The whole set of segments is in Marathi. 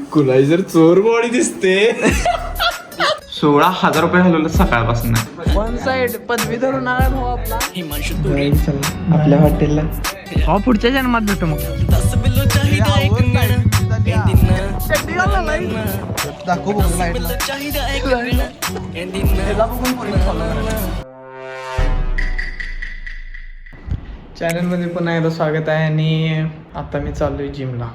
इक्वलायझर चोर बॉडी दिसते. 16,000 रुपये हलवलं सकाळपासून. वन साइड पदवी धरून आला भाऊ आपला. आपल्या हॉटेलला हा पुढच्या जन्मात भेटू मग. चॅनलमध्ये पुन्हा एकदा स्वागत आहे. आणि आता मी चाललोय जिमला,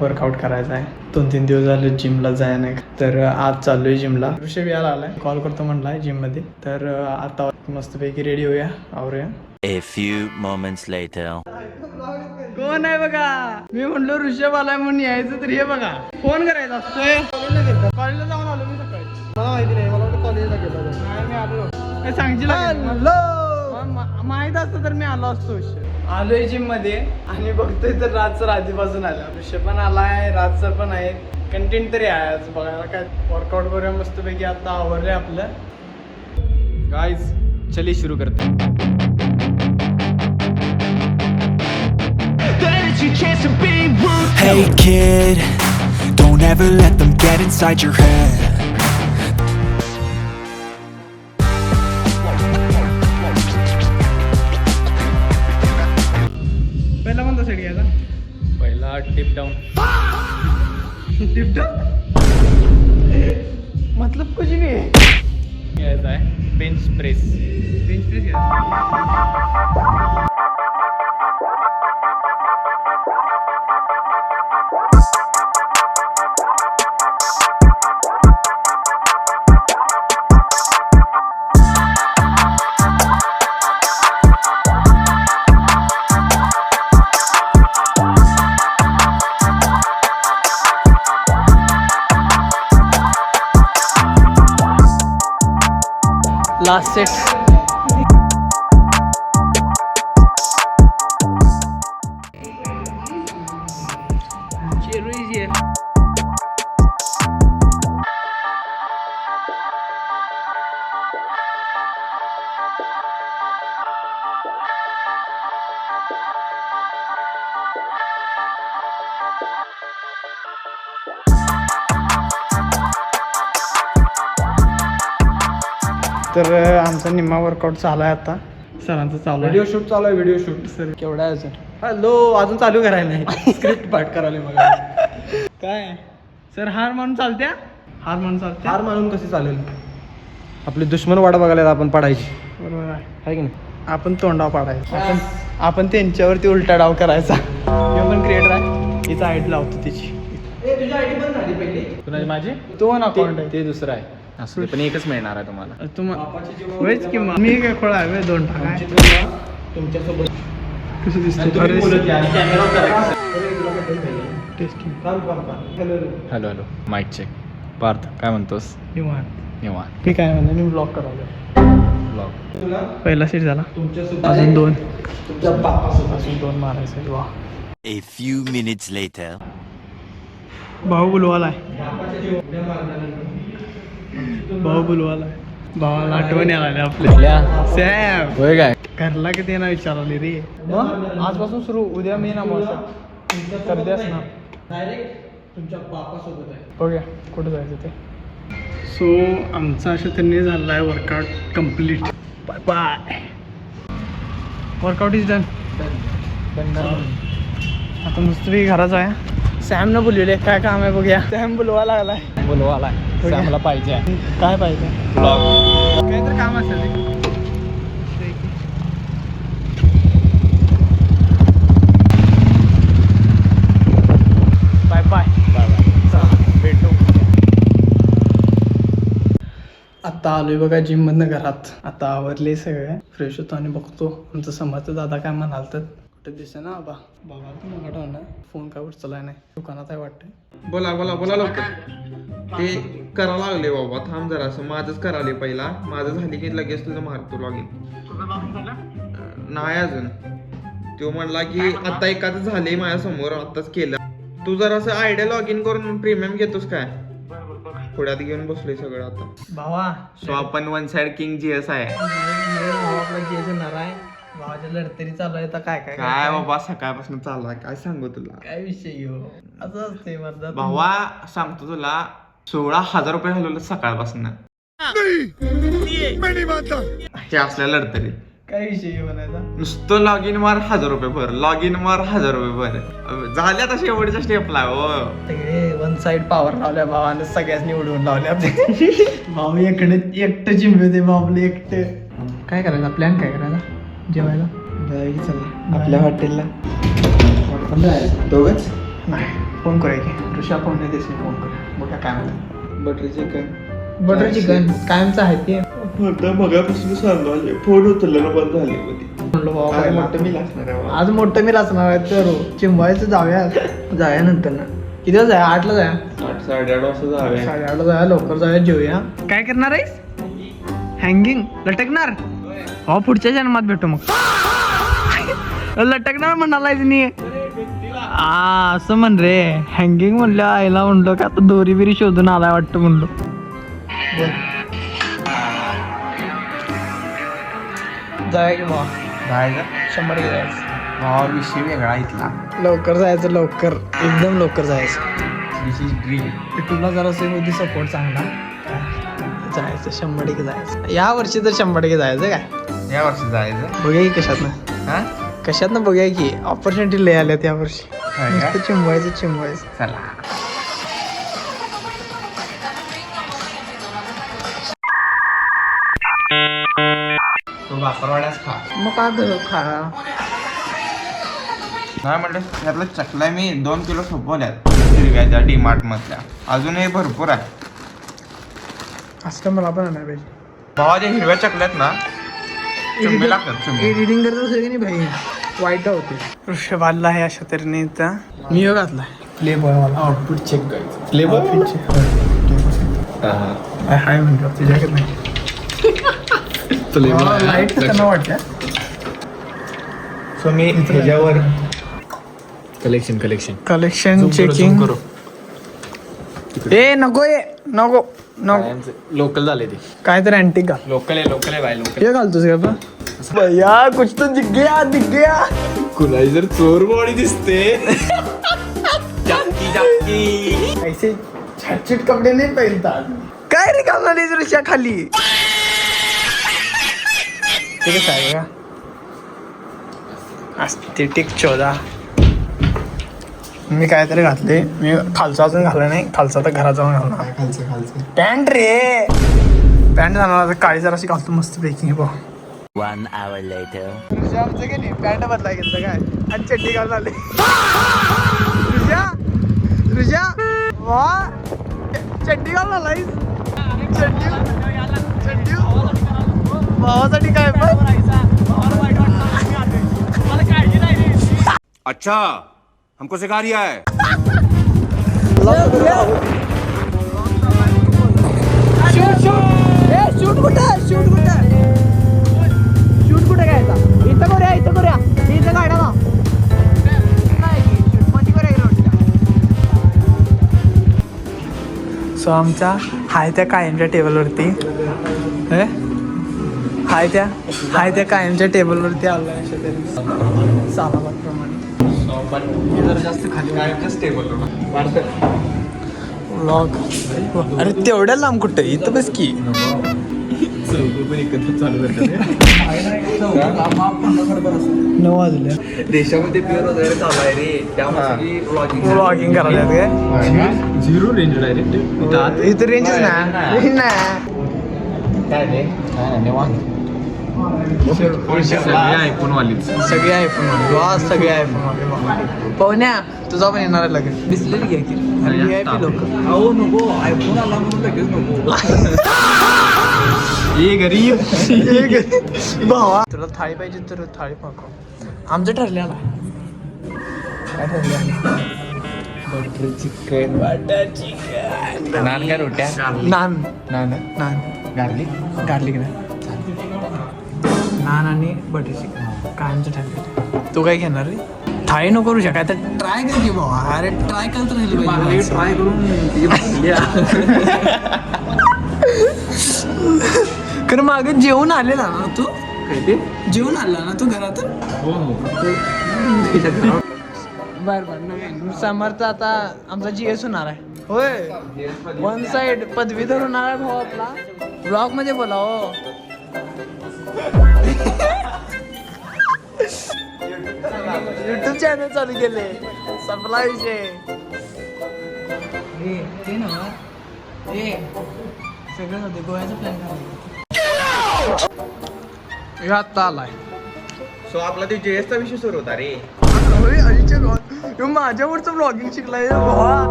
वर्कआउट करायचा आहे. 2-3 दिवस झाले जिमला जाय नाही, तर आज चाललोय जिमला. ऋषभ यायला आलाय, कॉल करतो म्हणलाय जिम मध्ये. तर आता मस्तपैकी रेडी होऊया, आवरूया. A few moments later. कोण आहे बघा, मी म्हणलो ऋषभ आलाय म्हणून यायचं, तर हे बघा फोन करायचा असतोय. कॉलेजला जाऊन आलो मी सकाळी. मला माहिती नाही, मला वाटतं कॉलेजला गेलो. नाही मी आलो, काय सांगशील माहित असतं तर मी आलो असतो. आलोय जिम मध्ये आणि बघतोय तर राज सर आधीपासून आला, ऋषभ पण आलाय, राज सर पण आहे. कंटेंट तरी आहे आज बघायला. काय वर्कआउट करूया मस्तपैकी. आता आवरलंय आपलं. गाइस चलिए शुरू करते हैं. Hey kid, don't ever let them get inside your head. पहिला कोणता सेट घ्यायचा? पहिला टिप डाऊन. टिप डाऊन मतलब कुछ भी है. घ्यायचा आहे बेंच प्रेस. बेंच प्रेस घ्यायचा. Last set. तर आमचा निम्मा वर्कआउट चालू आहे आता. सरांचं चालू आहे. व्हिडिओ शूट चालू आहे. व्हिडिओ शूट सर केवढा आहे अजून? हॅलो, अजून चालू करायला नाही. स्क्रिप्ट पाठ करायला मला. काय सर, हार म्हणून चालत्या? हार म्हणून चालते? हार मानून कशी चालेल? आपले दुश्मन वाट बघायला आपण पडायची, बरोबर आहे. आहे की नाही? आपण तोंडाव पाडायचं. आपण त्यांच्यावरती उलटा डाव करायचा. हे पण क्रिएटर आहे, हिचा आयडी लावतो त्याची. तुझी आयडी पण झाली पहिली. कुणाची? माझी? तो ना अकाउंट आहे ते दुसरं आहे. असं पण एकच मिळणार आहे तुम्हाला. तुम्हाला किंवा मी काय खोळा आहे 2 टाका. तुमच्यासोबत कसं दिसतं? Hello hello, mic check. Parth काय म्हणतोस? निवांत. ठीक आहे म्हणलं, मी ब्लॉक करावं. ब्लॉग. पहिला सीट झाला, अजून 2. अजून 2 मारायचं. वा. A few minutes later. भाऊ बुलवालाय. भाऊ बुलवालाय. भावाला आठवण यायला आपल्या. सॅम होय काय? घरला किती ना विचारली रे. आजपासून सुरू, उद्या मी ना मग करद्यास ना. तुमच्या बापासोबत आहे. बघूया कुठं जायचं ते. सो आमचा अशा त्यांनी झाला आहे workout complete. Bye bye. Workout is done. आता नुसतं घराच आहे. सॅमनं बोलवले, काय काम आहे बघूया. सॅम बोलवा लागलाय. बोलवाला मला पाहिजे. काय पाहिजे? ब्लॉग. काय तर काम असेल रे. Bye bye. भेटू. आता आलोय बघा जिम मधनं घरात. आता आवरले सगळे, फ्रेश होतो आणि बघतो आमचं समर्थ दादा काय म्हणाल तर. कुठे दिसे ना बाबा. बाबा पण मगाट ना फोन काय उचलाय नाही, दुकानात आहे वाटतंय. बोला बोला बोला लवकर. ते करा लागले बाबा, थांब जरा. असं माझंच कराले पहिला. माझं झाली की लगेच तुझं मारतो लॉगिन. नाही अजून. तो म्हणला की आता एखादं झाले माझ्या समोर, आताच केलं. तू जरा असं आयडिया लॉग इन करून प्रीमियम घेतोस काय? पुढ्यात घेऊन बसलोय सगळं आता. भावा सो आपण वन साइड किंग जीएस आहे. आपला जे येणार आहे भावाच्या लढतरी चालू आहे तर काय काय काय बाबा सकाळपासून चालू आहे काय सांगू तुला काय विषय घेऊ असं असते मर्दा भावा सांगतो तुला 16,000 रुपये घालवलं सकाळपासून हे असल्या लढतरी काय विषय घेऊ म्हणायचा नुसतं लॉग इन मार 1,000 रुपये भर लॉग इन मार 1,000 रुपये भर झाल्या तशा एवढ्या स्टेपला हो सगळे वन साइड पॉवर लावल्या भावाने सगळ्याच उडवून लावल्या भाऊ एकटं जिंबे होते भाऊले एकटं काय करायचा प्लॅन काय करायचा जेवायला आपल्या हॉटेलला दोघच नाही फोन करूया की ऋषा फोन नाही देस फोन करूया बघा काय म्हणतात बटर चिकन बटर चिकन कायमचं आहे ते मगापासून सांगायला फोन उचललं बंद झाले म्हणलं बाबा काय पहिला. मोठं मी लागणार आहे बाबा. आज मोठं मी असणार आहे तर चिंबायचं जाऊया नंतर ना किती वाजता जाऊया 8ला जाऊया 8-8:30 वाजता जाऊया 8:30 जाऊया लवकर जाऊया जेवूया काय करणार आहेस हँगिंग लटकणार हो पुढच्या जन्मात भेटू मग लटकणार म्हणालायच नाही असं म्हण रे हँगिंग म्हणलं आईला म्हणलो का आता दोरी बिरी शोधून आलाय वाटतं म्हणलो जाऊया की मग जायचं 100 जायचं भावा विषय वेगळा इथला लवकर जायचं लवकर एकदम लवकर जायचं दिस इज ड्रीम तुला जरा मध्ये सपोर्ट चांगला जायचं 100% जायचं या वर्षी तर 100% जायचं काय या वर्षी जायचं बघूया की कशातनं हा कशातनं बघूया की ऑपॉर्च्युनिटी लय आल्यात या वर्षी काय? नुसतं चिंबवायचं चला तो बाकरवाड्याच खा मग काय करू खा नाही म्हटलं त्यातलं चकल्या मी 2 किलो सोपवल्यात हिरव्याच्या डीमार्ट मधल्या अजूनही भरपूर आहे असं मला पण आणायला पाहिजे भावा ज्या हिरव्या चकल्यात ना चुंबे लागतात चुंबे एडिटिंग करत असेल की नाही भाई वाईट होते वृषभाला आहे अशा तऱ्हेने इथं मी योग घातलाय प्ले बॉय मला आउटपुट चेक करायचं प्ले बॉय हाय म्हणतो तुझ्याकडे नाही लाईट त्यांना वाटतं सो मी ह्याच्यावर कलेक्शन कलेक्शन चेकिंग ए नको नको लोकल झाले ते काय तर अँटिक घाल लोकल आहे बाय लोकल हे घालतोस का आपण भैया कुछ तो दिख गया कुणाची जर चोर बॉडी दिसते ऐसे छटछट कपडे नाही पहनतात काय रे घालणार ऋषा खाली ते कसं आहे का एस्थेटिक 14 मी काहीतरी घातले मी खालचा अजून घालला नाही खालचा तर घरात जाऊन घालणार खालचं पॅन्ट रे पॅन्ट जाणार काळी जराशी घालतो मस्त पैकी बघ 1 hour later. ऋषाचं की नाही पॅन्ट बदला घेतलं काय आणि चड्डी घालून आले ऋषा वा चड्डी घालून आलाय चड्डी भावासाठी काय पण अच्छा हमको सिखा रिया है शूट कुठे घ्यायचा इथं करूया इथं गाड्या ना सो आमच्या हाय त्या कायमच्या टेबलवरती हाय त्या कायमच्या टेबलवरती आलो आहे अशा तरी सालाबादप्रमाणे जरा जास्त खाली कायमच्याच टेबल व्लॉग अरे तेवढ्या लांब कुठं इथं बस की पण एकत्र चालू करतात 9 वाजले देशामध्ये प्युअर वगैरे चालू आहे रे त्यामुळे व्लॉगिंग करायला काय 0 रेंज डायरेक्ट इथं रेंजच ना काय रे सगळे आयफोन वालीच सगळे आयफोन वा सगळे आयफोन पाहुण्या तुझा पण येणार आहे लगेच दिसलेली घ्या की VIP लोक अहो नको आयफोन आला म्हणून लगेच नको ये घरी भावा तुला थाळी पाहिजे तर थाळी पाकव आमचं ठरलेलं आहे काय ठरलं बटर चिकन नान काय रोट्या नान नान नान गार्लिक नाही नान आणि बटर चिकन कायमचं ठरलेलं तू काय घेणार रे थाळी नको करू काय तर ट्राय कर की भावा अरे ट्राय करत राहील ट्राय करून खरं मागे जेवून आलेला ना तू काय ते जेवून आला ना तू घरात? हो हो बर बर नवीन समर्थ आता आमचा GS होणार आहे. होय वन साइड पदवीधर होणार आहे भाऊ आपला. ब्लॉग मध्ये बोला हो. युट्यूब चॅनल चालू केले. संपला विषय. ते ना सगळं होते गोव्याचा प्लॅन करायचा. आता आलाय. सो आपला ते JS चा विषय सुरू होता रे. माझ्यावरचं ब्लॉगिंग शिकलाय भावा.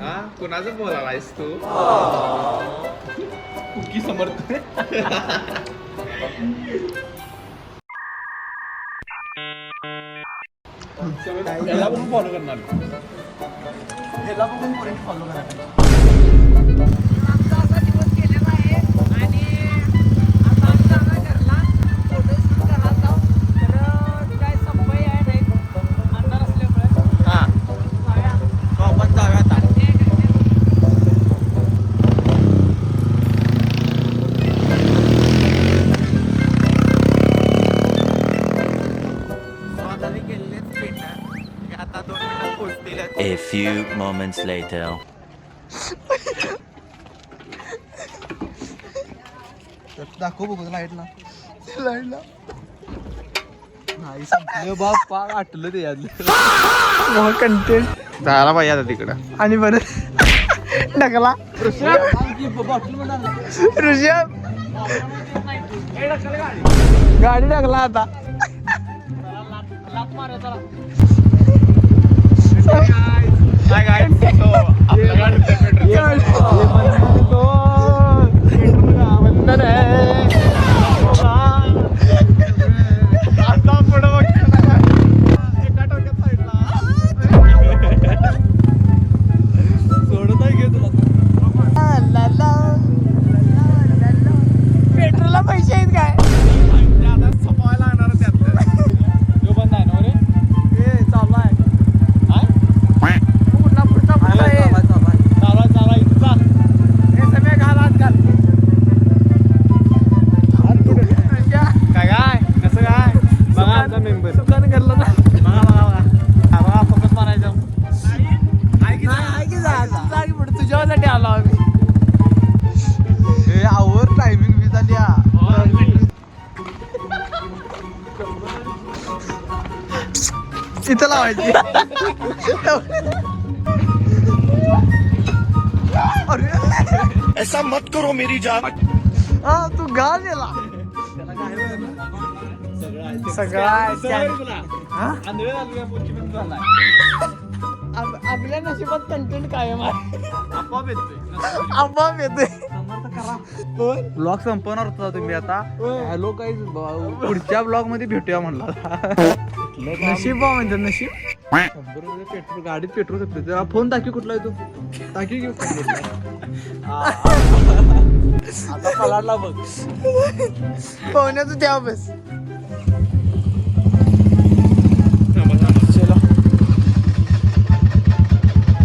हा कुणाचं बोलायलायस तू? कुकी समर्थ याला पण फॉलो करणार. ह्याला बघून पोरींनी फॉलो करायला. A few moments later. दाखव बघू लाईटला. नाही बाप पाक आटलं ते यातलं. कंटेंट जायला पाहिजे आता तिकडं. आणि बरं ढकला ऋषभ गाडी ढकला आता. पेट्रोलला पैसे आहेत काय? तुझ्यासाठी आलो आम्ही. आवर टायमिंग बी झाली. इथं लावायची. ऐसा मत करो मेरी जान. हा तू गा दिला सगळा आपल्या नशिबात कंटेंट कायम आहे. आपोआप येतोय. ब्लॉग संपवणार होता तुम्ही आता. हॅलो काही पुढच्या ब्लॉग मध्ये भेटूया म्हणला. नशीब म्हणजे नशीब. 100 रुपये पेट्रोल गाडीत पेट्रोल घेतलं. तेव्हा फोन टाकी कुठला आहे तू? टाकी घेऊ आता पलाडला बघ. पोहण्याचं द्या बस.